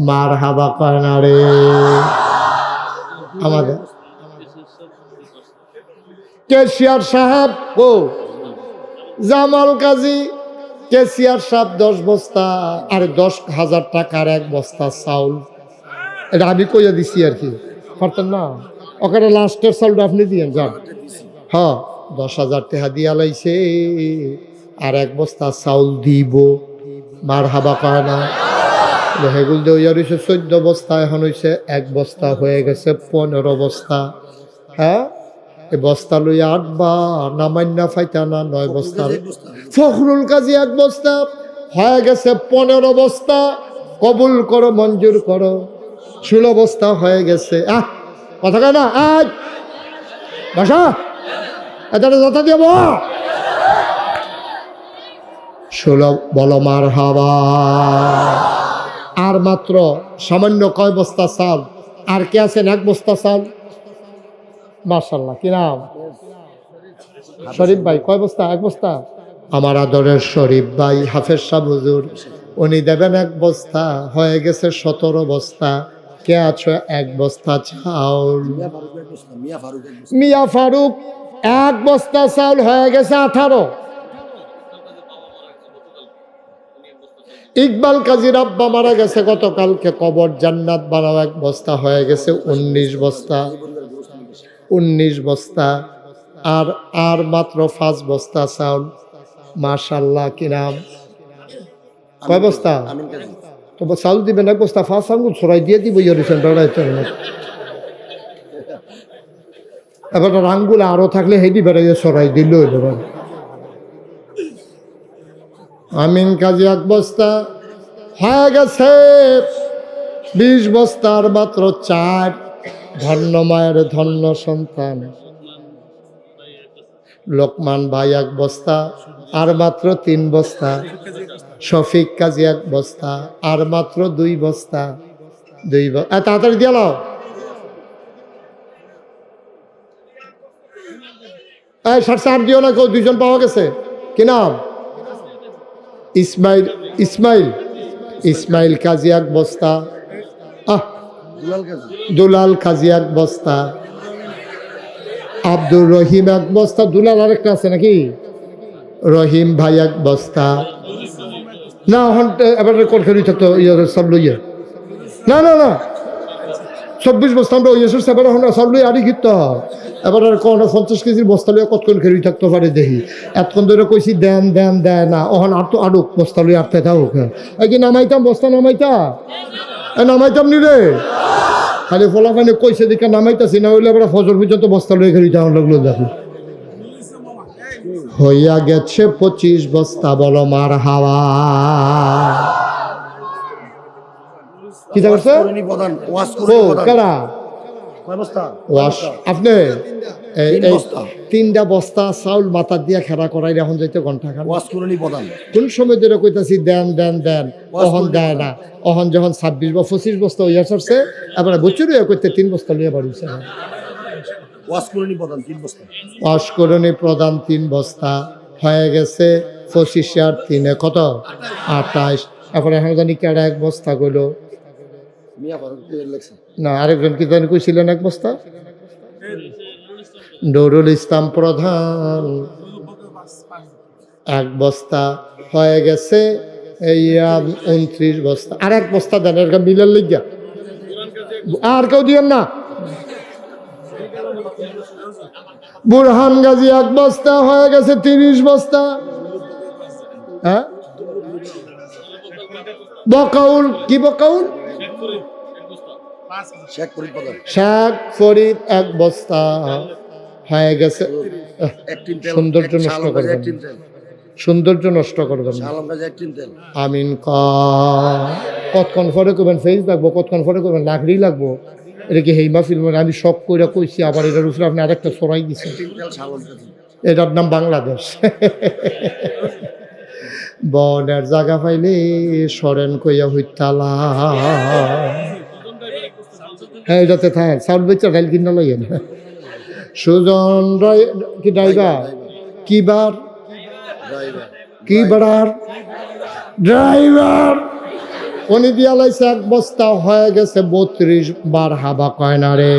মার হাবা কয় না রে আমাদের কেশিয়ার সাহেব। ও জামাল কাজী কেশিয়ার সাহেব 10 বস্তা আর 10,000 টাকার 1 বস্তা চাউল। এটা আমি কইয়া দিছি আর কি, পারতেন না। ওখানে লাস্টের চাউলটা আপনি দিয়েন যান। হ্যাঁ, 10,000 টাকা দিয়া লাইছে আর 1 বস্তা চাউল দিব। মার হাবা কয় না। হেগুল দিয়ে রয়েছে 14 বস্তা, এখন হয়েছে 1 বস্তা হয়ে গেছে 15 বস্তা। হ্যাঁ, এই বস্তা লইয়া 8 বার নামান্না ফাইতা না 9 বস্তা। ফখরুল কাজী 1 বস্তা হয়ে গেছে 15 বস্তা। কবুল করো, মঞ্জুর করো। 16 বস্তা হয়ে গেছে। কথা কয় না? আজ বাসা এটা যথা দিব 16 বলো মার হাবা। আর মাত্র সামান্য কয় বস্তা চাল। আর কে আছেন 1 বস্তা চাল? মাশাআল্লাহ, কি নাম? শরীফ ভাই। কয় বস্তা? 1 বস্তা। আমার আদরের শরীফ ভাই হাফেজ সাহেব হুজুর, উনি দেবেন 1 বস্তা, হয়ে গেছে 17 বস্তা। কে আছো? 1 বস্তা চাউল। মিয়া ফারুক 1 বস্তা চাউল হয়ে গেছে 18। ইকবাল কাজীর আব্বা মারা গেছে গতকালকে, কবর জান্নাত বানাও 1 বস্তা হয়ে গেছে 19 বস্তা। 19 বস্তা। আর মাত্র 5 বস্তা চাউল। মাশাআল্লাহ, কি নাম? কয় বস্তা? তো চাউল দিবেন 1 বস্তা, 5 আঙ্গুল ছড়াই দিয়ে দিব। এবার আঙ্গুল আরো থাকলে হেডি বেড়াইয়া ছড়াই দিল। আমিন কাজী 1 বস্তা হয়ে গেছে 20 বস্তার মাত্র 4। ধন্য মায়ের ধন্য সন্তান লোকমান ভাই 1 বস্তা আর মাত্র 3 বস্তা। শফিক কাজী 1 বস্তা আর মাত্র 2 বস্তা। 2 বস্তা তাড়াতাড়ি দিয়ে লাও। এই 60 দিও না কেউ, 2 জন পাওয়া গেছে। কি নাম? ইসমাইল ইসমাইল ইসমাইল কাজী এক বস্তা। দুলাল কাজী, দুলাল কাজী এক বস্তা। আব্দুর রহিম এক বস্তা। দুলাল আরেকটা আছে নাকি? রহিম ভাই এক বস্তা। না এখন এবার রেকর্ড খেলি থাকতো সব লইয়া। না না না 24 বস্তা আমরা ওই এবার এখন সব লই আরই ঘিরতে হয়। এবার আর কোন 50 কেজির বস্তা লইয়া কতক্ষণ খেলি থাকতে পারে দেখি। এতক্ষণ ধরে কইছি দেন দেন দেয় না, ওখান আর তো আড়ুক বস্তা লই আটতে থাকুক। এই কি নামাইতাম বস্তা নামাইতাম নি রে, খালি ফলাফানি কইছে দিকে নামাইতাছি, না হইলে আবার ফজর পর্যন্ত বস্তা লই খেলি তেমন লাগলো। দেখো হইয়া গেছে 25 বস্তা, বলো মার হাওয়া। কি করছে প্রধান ওয়াজ ও করে প্রধান কারা কয় বস্তা? ওয়াশ আপনি তিন বস্তা। 3টা বস্তা চাউল মাথা দিয়া খেলা করাই এখন যাইতে ঘন্টা খান। ওয়াজ করে প্রধান কোন সময় ধরে কইতাছি দেন দেন দেন, অহন দেয় না। অহন যখন 26 বা 25 বস্তা হইয়া সরছে, এবার বছর হইয়া করতে 3 বস্তা লইয়া বাড়িছে। ওয়াজ করে প্রধান 3 বস্তা। অস্করণী প্রধান 3 বস্তা হয়ে গেছে। 25 আর 3 কত? 28। এখন এখন জানি কেডা এক বস্তা গেল মিয়া ফারুক লেখছে না, আরেকজন কি জানি কইছিলেন এক বস্তা? নুরুল ইসলাম প্রধান 1 বস্তা হয়ে গেছে। এই 29 বস্তা। আর 1 বস্তা দেন, এর মিলার লিগা আর কেউ দিয়েন না। বুরহান গাজী 1 বস্তা হয়ে গেছে 30 বস্তা। হ্যাঁ বকাউল কি বকাউল? শেখ ফরিদ প্রধান শেখ ফরিদ 1 বস্তা হয়ে গেছে। এক টিন তেল, সৌন্দর্য নষ্ট শালম গাজী করবেন, এক টিন তেল, সৌন্দর্য নষ্ট করবেন না। শালম গাজী এক টিন তেল। আমিন কতক্ষণ পরে করবেন ফেস লাগবো, কতক্ষণ পরে করবেন লাকড়ি লাগবো। এটা কি হেইমা ফিল্ম? আমি সব কইরা কইছি, আবার এটার উপরে আপনি আরেকটা সরাই দিচ্ছেন। টিন তেল শালম গাজী। এটার নাম বাংলাদেশ। বনের জায়গা পাইলে সরেন কইয়া হইতালা। হ্যাঁ এটাতে থাক সাউন্ড বেচা ডাইল কিনা লইয়েন। সুজন রায় কি ড্রাইভার? কি বার ড্রাইভার কি বাড়ার ড্রাইভার উনি দিয়া লাইছে 1 বস্তা হয়ে গেছে 32 বার। হাবা কয় না রে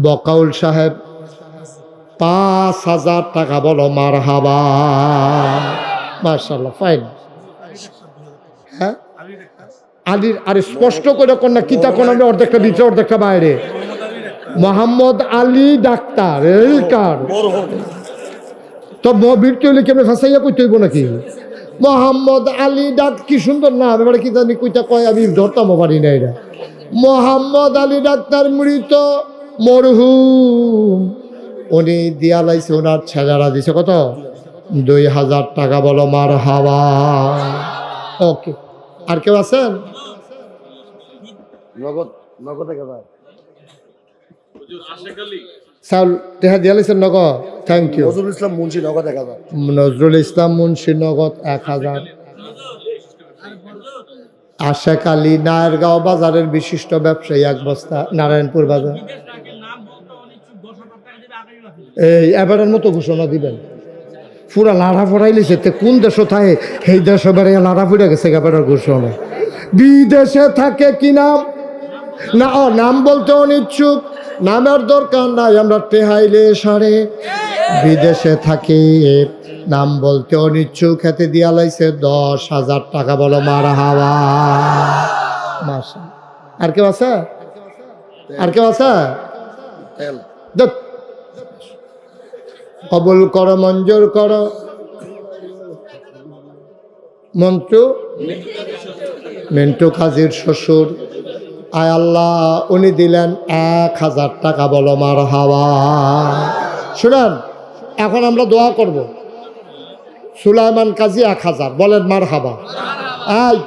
বকাউল সাহেব 5000 টাকা, বলো মার হাবা। মাশাআল্লাহ ফাইন। হ্যাঁ আলীর আরে স্পষ্ট করে কোন না কিতা কোন, আমি অর্ধেকটা ভিতরে অর্ধেকটা বাইরে। মোহাম্মদ আলী ডাক্তার এই কার তো বীরটি হইলে কেমন ফাঁসাইয়া কইতে হইব নাকি? মোহাম্মদ আলী ডাক কি সুন্দর না, এবারে কি জানি কইটা কয়, আমি ধরতামও পারি না। এটা মোহাম্মদ আলী ডাক্তার মৃত মরহুম, উনি দিয়া লাইছে, ওনার ছেলেরা দিছে কত? 2000 টাকা, বলো মার হাওয়া। ওকে আর কেউ আছেন? নগদ নগদ এক হাজার। চাউল দেখা দিয়া লাইছেন নগদ? Thank you. নজরুল ইসলাম মুন্সি নগদ 1000। নজরুল ইসলাম মুন্সি নগদ 1000। আশেক আলী নায়ারগাঁও বাজারের বিশিষ্ট ব্যবসায়ী 1 বস্তা, নারায়ণপুর বাজার। এই এবারের মতো ঘোষণা দিবেন। পুরা লাড়া ফড়াইলিছে, কোন দেশ থাকে সেই দেশ এবারে লাড়া ফুড়ে গেছে। এবারের ঘোষণা বিদেশে থাকে কি নাম না, নাম বলতে অনিচ্ছুক, নামের দরকার নাই, আমরা টেহাইলে সারে। বিদেশে থাকে নাম বলতে অনিচ্ছুক, খেতে দিয়া লাইছে 10,000 টাকা, বলো মার হাওয়া। মাসা আর কেউ আছে? আর কেউ আছে? তেল কবুল করো, মঞ্জুর করো। মন্ত্র মিন্টু কাজীর শ্বশুর, আয় আল্লাহ উনি দিলেন 1000 টাকা, বলো মার হাওয়া। শুনেন এখন আমরা দোয়া করব। সুলাইমান কাজী 1000, বলেন মার হাওয়া। আয়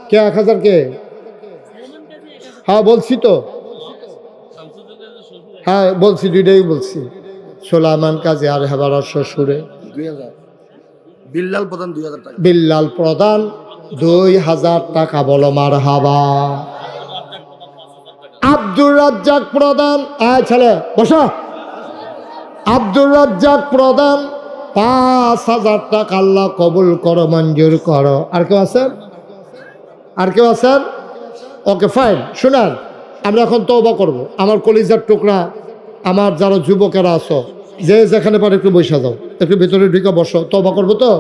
কে 1000 কে? হ্যাঁ বলছি তো, হ্যাঁ বলছি, দুইটাই বলছি। সুলাইমান কাজী আর হেবার শ্বশুরে 2000। বিল্লাল প্রধান 2000 টাকা। বিল্লাল প্রধান 2000 টাকা, বলো মার হাওয়া। আব্দুর রাজ্জাক প্রধান, আয় ছেলে বসো। আব্দুর রাজ্জাক প্রধান 5,000 টাকা আল্লাহ কবুল করো, মঞ্জুর করো। আর কেউ আছেন? আর কেউ আছেন? Okay fine. শুনান, আমরা এখন তওবা করব। আমার কলিজার টুকরা, আমার যারা যুবকেরা আছো, যে যেখানে পারে একটু বসে যাও, একটু ভিতরে ঢুকে বসো। তওবা করবো তো।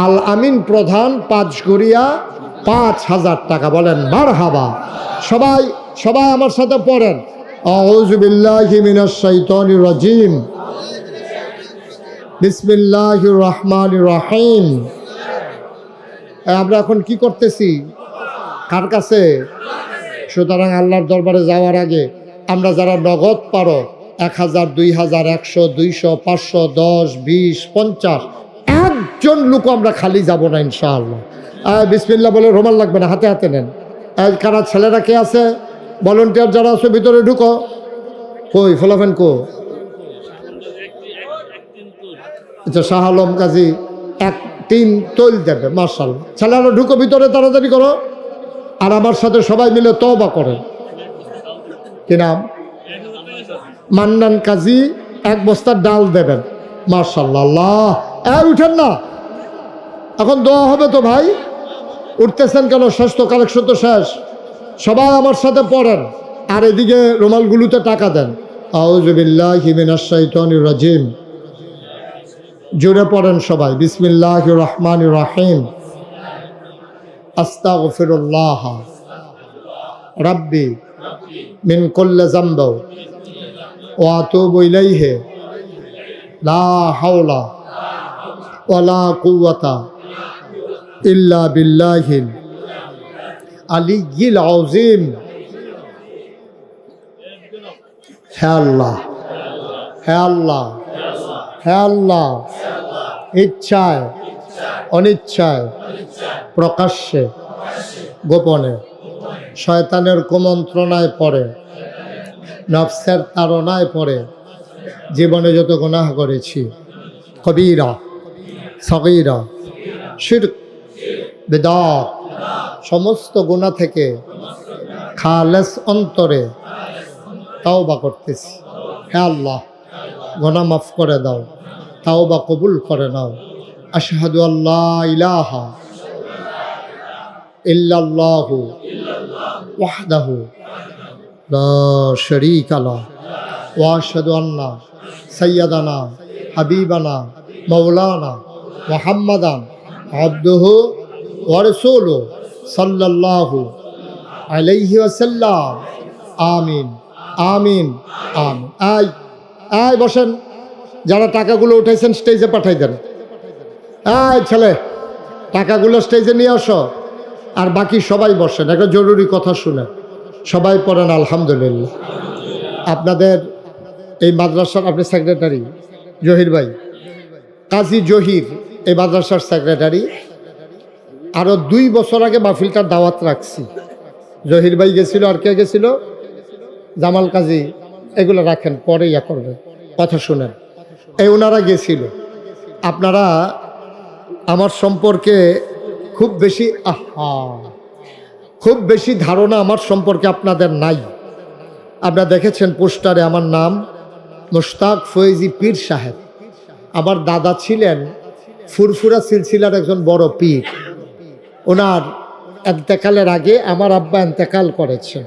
আল আমিন প্রধান পাঁচগড়িয়া 5,000 টাকা। বলেন মারহাবা। সবাই সবাই আমার সাথে পড়েন, আউযু বিল্লাহি মিনাশ শাইতানির রাজিম, বিসমিল্লাহির রহমানির রহিম। আমরা এখন কি করতেছি? কার কাছে? সুতরাং আল্লাহর দরবারে যাওয়ার আগে আমরা যারা নগদ পারো 1,000, 2,000, 100, 200, 500, 10, 20, 50, একজন লোক আমরা খালি যাব না ইনশাআল্লাহ। বিসমিল্লাহ বলে রোমাল লাগবে না, হাতে হাতে নেন। কারা ছেলেরা কে আছে? ভলেন্টিয়ার যারা আছে ভিতরে ঢুকো। কই ফলাফেন কো? আচ্ছা, শাহ আলম কাজী 1 তৈল দেবে। মার্শাল্লাহ, ছেলেরা ঢুকো ভিতরে, তাড়াতাড়ি করো। আর আমার সাথে সবাই মিলে তওবা করেন। কি নাম? মান্নান কাজী 1 বস্তা ডাল দেবেন। মার্শাল্লাহ। আল্লাহ, উঠেন না, এখন দোয়া হবে তো ভাই। উঠতেছেন কেন? শেষ তো, কালেকশন তো শেষ। সবাই আমার সাথে পড়েন, আর এদিকে রুমালগুলোতে টাকা দেন। আউযু বিল্লাহি মিনাশ শাইতানির রাজিম। জোরে পড়েন সবাই, বিসমিল্লাহির রহমানির রহিম। আস্তাগফিরুল্লাহ রাব্বি মিন কুল্লি যামব ওয়া আতুবু ইলাইহি লা হাওলা ওয়ালা কুওয়াতা ইল্লা বিল্লাহিল আলিয়্যিল আযীম। হে আল্লাহ, হে আল্লাহ, হে আল্লাহ, ইচ্ছায় অনিচ্ছায়, প্রকাশ্যে গোপনে, শয়তানের কুমন্ত্রণায় পড়ে, নফসের তাড়নায় পড়ে জীবনে যত গুনাহ করেছি, কবীরা সগীরা শিরক বিদআত, সমস্ত গুনাহ থেকে খালেস অন্তরে তাওবা করতেছি। হে আল্লাহ, গুনাহ মাফ করে দাও, তাওবা কবুল করে নাও। আশহাদু আল্লা ইলাহা ইল্লাল্লাহু ওয়াহদাহু লা শারীকা লাহু ওয়া আশহাদু আন্না সাইয়্যিদানা হাবিবানা মাওলানা মুহাম্মাদান আবদুহু ওয়া রাসূলুহু সাল্লাল্লাহু আলাইহি ওয়াসাল্লাম। আমিন, আমিন, আমিন। আয় বসেন। যারা টাকাগুলো উঠাইছেন স্টেজে পাঠাই দেন। ছেলে, টাকাগুলো স্টেজে নিয়ে আসো। আর বাকি সবাই বসেন, একটা জরুরি কথা শুনে। সবাই পড়েন আলহামদুলিল্লাহ। আপনাদের এই মাদ্রাসার, আপনি সেক্রেটারি জহির ভাই, কাজী জহির এই মাদ্রাসার সেক্রেটারি। আরও 2 বছর আগে মাহফিলটার দাওয়াত রাখছি। জহির ভাই গেছিল, আর কে গেছিল? জামাল কাজী। এগুলো রাখেন, পরে ইয়া করবেন, কথা শুনেন। ওনারা গেছিল। আপনারা আমার সম্পর্কে খুব বেশি ধারণা আমার সম্পর্কে আপনাদের নাই। আপনারা দেখেছেন পোস্টারে আমার নাম মুশতাক ফয়েজি পীর সাহেব। আমার দাদা ছিলেন ফুরফুরা সিলসিলার একজন বড় পীর। ওনার এন্তেকালের আগে আমার আব্বা এন্তেকাল করেছে।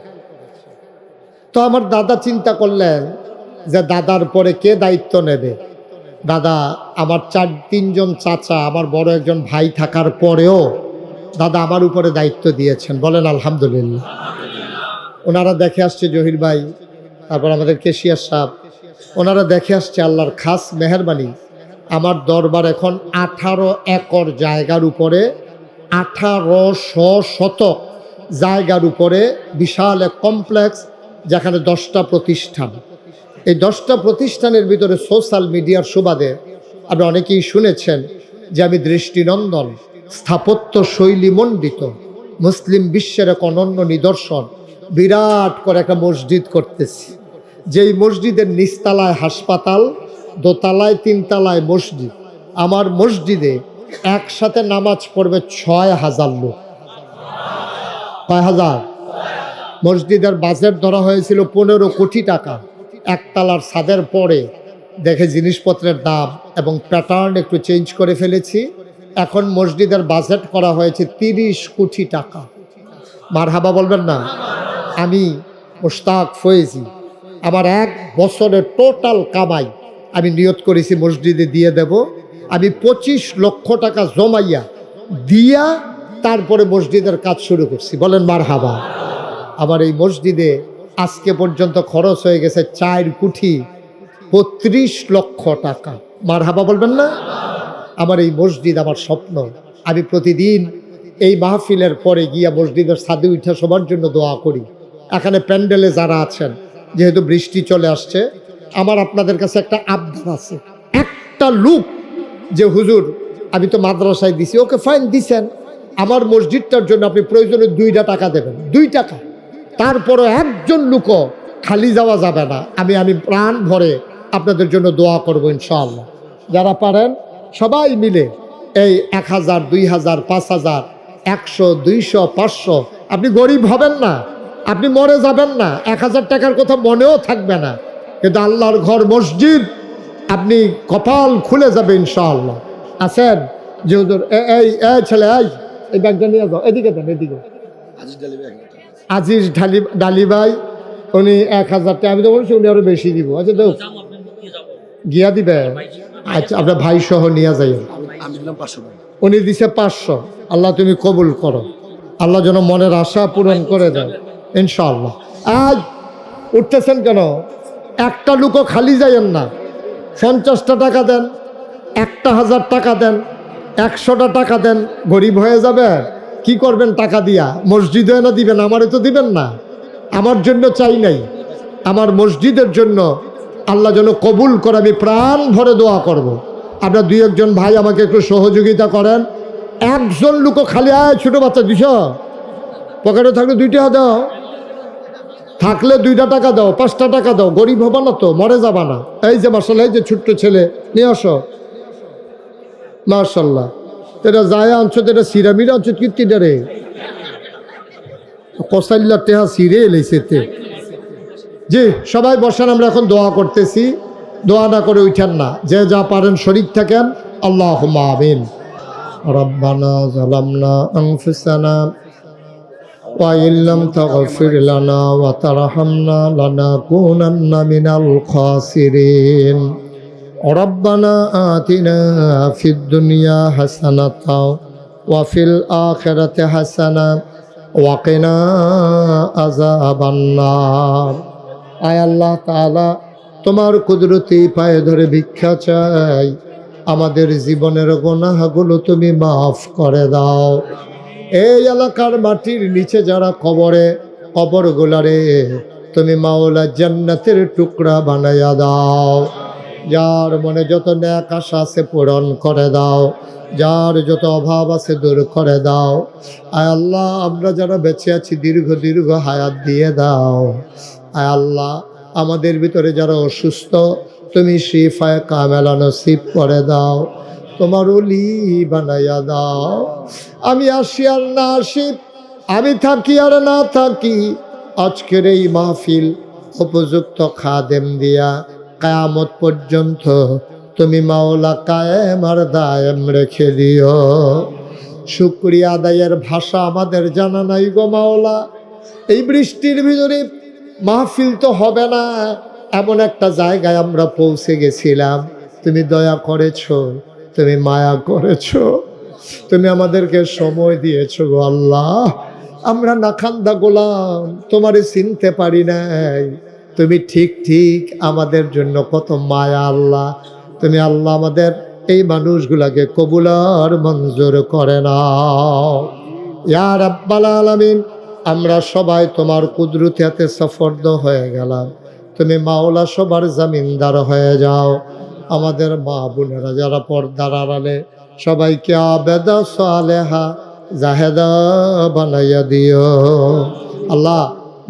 তো আমার দাদা চিন্তা করলেন যে দাদার পরে কে দায়িত্ব নেবে। দাদা, আমার 3জন চাচা, আমার বড় একজন ভাই থাকার পরেও দাদা আমার উপরে দায়িত্ব দিয়েছেন। বলেন আলহামদুলিল্লাহ। ওনারা দেখে আসছে, জহির ভাই, তারপর আমাদের কেশিয়ার সাহেব, ওনারা দেখে আসছে। আল্লাহর খাস মেহেরবানি, আমার দরবার এখন 18 একর জায়গার উপরে, 1800 শতক জায়গার উপরে বিশাল এক কমপ্লেক্স, যেখানে 10টা প্রতিষ্ঠান। এই 10টা প্রতিষ্ঠানের ভিতরে সোশ্যাল মিডিয়ার সুবাদে আপনি অনেকেই শুনেছেন যে আমি দৃষ্টিনন্দন, স্থাপত্য শৈলী মণ্ডিত, মুসলিম বিশ্বের এক অনন্য নিদর্শন বিরাট করে একটা মসজিদ করতেছি। যেই মসজিদের নিচতলায় হাসপাতাল, দোতলায় 3 তলায় মসজিদ। আমার মসজিদে একসাথে নামাজ পড়বে 6000 লোক। কয় হাজার? মসজিদের বাজেট ধরা হয়েছিল 15 কোটি টাকা। 1 তলার ছাদের পরে দেখে জিনিসপত্রের দাম এবং প্যাটার্ন একটু চেঞ্জ করে ফেলেছি। এখন মসজিদের বাজেট করা হয়েছে 30 কোটি টাকা। মারহাবা বলবেন না? আমি মুশতাক ফয়েজি আমার 1 বছরের টোটাল কামাই আমি নিয়ত করেছি মসজিদে দিয়ে দেব। আমি 25 লক্ষ টাকা জমাইয়া দিয়া তারপরে মসজিদের কাজ শুরু করছি। বলেন মারহাবা। আমার এই মসজিদে আজকে পর্যন্ত খরচ হয়ে গেছে 4 কোটি 35 লক্ষ টাকা। মারহাবা বলবেন না? আমার এই মসজিদ আমার স্বপ্ন। আমি প্রতিদিন এই মাহফিলের পরে গিয়া মসজিদের ছাদে উঠে সবার জন্য দোয়া করি। এখানে প্যান্ডেলে যারা আছেন, যেহেতু বৃষ্টি চলে আসছে, আমার আপনাদের কাছে একটা আবদার আছে। একটা লোক যে হুজুর আমি তো মাদ্রাসায় দিছি, ওকে ফাইন দিছেন, আমার মসজিদটার জন্য আপনি প্রয়োজনে 2 টাকা দেবেন, 2 টাকা। তারপরও একজন লোকও খালি যাওয়া যাবে না। আমি প্রাণ ভরে আপনাদের জন্য দোয়া করবো ইনশাআল্লাহ। যারা পারেন সবাই মিলে এই 1000, 2000, 5000, 100, 200, 500, আপনি গরিব হবেন না, আপনি মরে যাবেন না, 1000 টাকার কথা মনেও থাকবে না, কিন্তু আল্লাহর ঘর মসজিদ আপনি কপাল খুলে যাবে ইনশাআল্লাহ। আছেন যে হুজুর এই ছেলে এই ব্যাগটা নিয়ে যাও, এদিকে দেন, এদিকে। আজিজ ডালি ভাই উনি 1000 টাকা, আমি তো বলছি উনি আরো বেশি দিব। আচ্ছা দেখ গিয়া দিবে। আচ্ছা আপনার ভাই সহ নিয়ে যাই। উনি দিছে 500। আল্লাহ তুমি কবুল করো, আল্লাহ যেন মনের আশা পূরণ করে দেয় ইনশাআল্লাহ। আজ উঠতেছেন কেন? একটা লোকও খালি যাইয়েন না। 50টা টাকা দেন, 1000 টাকা দেন, 100টা টাকা দেন, গরিব হয়ে যাবে। কি করবেন টাকা দিয়া? মসজিদে না দিবেন, আমারে তো দিবেন না। আমার জন্য চাই নাই, আমার মসজিদের জন্য আল্লাহ যেন কবুল করে আমি প্রাণ ভরে দোয়া করব। আপনার 2-1 ভাই আমাকে একটু সহযোগিতা করেন। একজন লোকও খালি ছোট বাচ্চা 200 পকেটে থাকলে 2 টাকা দাও, থাকলে 2টা টাকা দাও, 5টা টাকা দাও, গরিব হবা না তো, মরে যাবা না। এই যে মার্শাল্লাহ, এই যে ছোট্ট ছেলে নিয়ে আসো, মার্শাল্লাহ। এটা যায় আনছো, এটা সিরামিরা আনছো, কীর্তিটা রে কসাইল্লা টেহা সিরে এলেছে। জি সবাই বসেন, আমরা এখন দোয়া করতেছি। দোয়া না করে উঠেন না, যে যা পারেন শরীক থাকেন। আল্লাহুম্মা আমিন। রব্বানা যালামনা আনফুসানা ওয়া ইল্লাম তাগফির লানা ওয়া তারহামনা লানাকুনান্না মিনাল খাসিরিন। রব্বানা আতিনা ফিদ দুনিয়া হাসানাতাও ওয়া ফিল আখিরাতি হাসানা ওয়া কিনা আযাবান নার। আয় আল্লাহ তাআলা, তোমার কুদরতি পায়ে ধরে ভিক্ষা চাই, আমাদের জীবনের গুনাহগুলো তুমি মাফ করে দাও। এই এলাকার মাটির নিচে যারা কবরগুলারে তুমি মাওলা জান্নাতের টুকরা বানাইয়া দাও। যার মনে যত নেক আশা আছে পূরণ করে দাও, যার যত অভাব আছে দূর করে দাও। আয় আল্লাহ, আমরা যারা বেঁচে আছি দীর্ঘ হায়াত দিয়ে দাও। আয় আল্লাহ, আমাদের ভিতরে যারা অসুস্থ তুমি শিফায়ে কামেলা নসিব করে দাও, তোমার ওলি বানাইয়া দাও। আমি আসি আর না আসি, আমি থাকি আর না থাকি, আজকের এই মাহফিল উপযুক্ত খাদেম দিয়া কিয়ামত পর্যন্ত তুমি মাওলা কায়েম আর দায়েম রেখে দিও। শুকরিয়া আদায়ের ভাষা আমাদের জানা নাই গো মাওলা। এই বৃষ্টির ভিতরে মাহফিল তো হবে না, এমন একটা জায়গায় আমরা পৌঁছে গেছিলাম। তুমি দয়া করেছো, তুমি মায়া করেছো, তুমি আমাদেরকে সময় দিয়েছো গো আল্লাহ। আমরা নাখান্দা গোলাম, তোমারে চিনতে পারি নাই। তুমি ঠিক আমাদের জন্য কত মায়া আল্লাহ। তুমি আল্লাহ আমাদের এই মানুষগুলাকে কবুল আর মঞ্জুর করে নাও ইয়া রাব্বাল আলামিন। আমরা সবাই তোমার কুদরতি হাতে সফরদ হয়ে গেলাম। তুমি মাওলা সবার জামিনদার হয়ে যাও। আমাদের মা বোনেরা যারা পর্দার আড়ালে, সবাইকে আবেদা সালেহা জাহেদা বানাইয়া দিও আল্লাহ।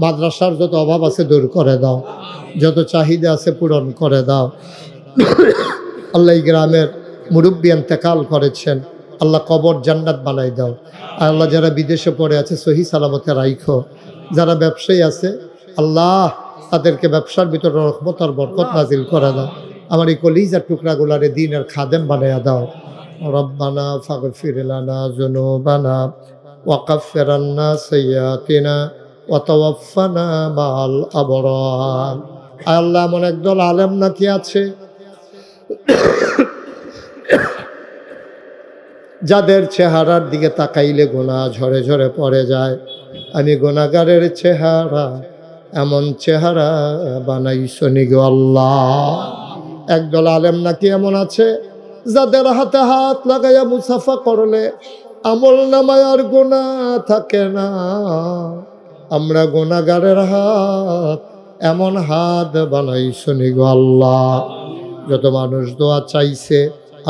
মাদ্রাসার যত অভাব আছে দূর করে দাও, যত চাহিদা আছে পূরণ করে দাও আল্লাহ। এই গ্রামের মুরব্বী ইন্তেকাল করেছেন, আল্লাহ কবর জান্নাত বানাই দাও আল্লাহ। যারা বিদেশে পড়ে আছে সহি সালামতে রাইখো। যারা ব্যবসায়ী আছে আল্লাহ, তাদেরকে ব্যবসার ভিতরে রহমত আর বরকত নাজিল করে দাও। আমার এই কলিজার টুকরাগুলারে দিনের খাদেম বানাইয়া দাও। রব্বানা ফাগফির লানা যুনুবানা ওয়া কাফফির আন্না সাইয়্যাতিনা ওয়া তাওয়াফফানা মাআল আবরার। আল্লাহ, এমন একদল আলেম নাকি আছে যাদের চেহারার দিকে তাকাইলে গুনাহ ঝরে ঝরে পড়ে যায়। আমি গুনাহগারের চেহারা এমন চেহারা বানাইছো নি গো আল্লাহ। একদল আলেম নাকি এমন আছে যাদের হাতে হাত লাগাইয়া মুসাফা করলে আমল নামায় আর গুনাহ থাকে না। আমরা গুনাহগারের হাত এমন হাত বানাইছো নি গো আল্লাহ। যত মানুষ দোয়া চাইছে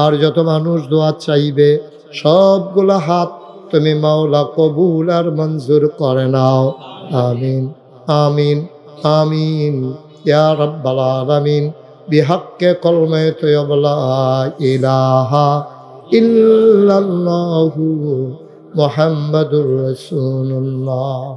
আর যত মানুষ দোয়া চাইবে সবগুলো হাত তুমি মাওলা কবুল আর মঞ্জুর করে নাও। আমিন আমিন আমিন ইয়া রাব্বাল আলামিন। বিহাক্কে কলমে তয়্যিব লা ইলাহা ইল্লাল্লাহু মুহাম্মাদুর রাসূলুল্লাহ।